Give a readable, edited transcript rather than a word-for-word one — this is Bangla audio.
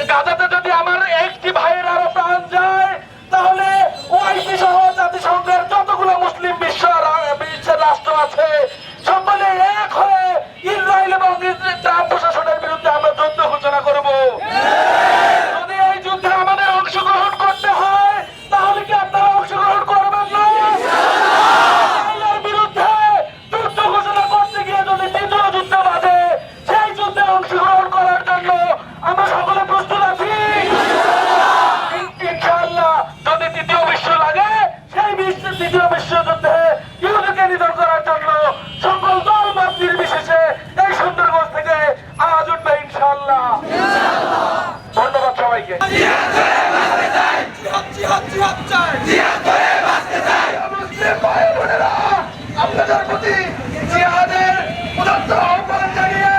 গাজাতে যদি আমার একটি ভাইয়ের আরো প্রাণ যায় তাহলে ওআইসি সহ জাতিসংঘের যতগুলো মুসলিম বিশ্বের রাষ্ট্র আছে সকলে এক হয়ে ইসরায়েল এবং ট্রাম্প প্রশাসনের বিরুদ্ধে আমরা যুদ্ধ ঘোষণা করব। যদি এই যুদ্ধে আমাদের অংশগ্রহণ করতে হয় তাহলে কি আপনারা অংশগ্রহণ করবেন না? ইসরায়েলের বিরুদ্ধে যুদ্ধ ঘোষণা করতে গিয়ে যদি দ্বিতীয় যুদ্ধ বাজে সেই যুদ্ধে অংশগ্রহণ করার জন্য আমরা সকলে প্রস্তুত আছি ইনশাআল্লাহ। যদি দ্বিতীয় বিশ্ব লাগে সেই দ্বিতীয় বিশ্বযুদ্ধে ইহুদিকে নিধন করার জন্য সকল দল মত নির্বিশেষে এই সুন্দরগঞ্জ থেকে আওয়াজ উঠবে ইনশাআল্লাহ। ধন্যবাদ সবাইকে। আপনাদের প্রতি জিহাদের উদাত্ত আহ্বান জানিয়ে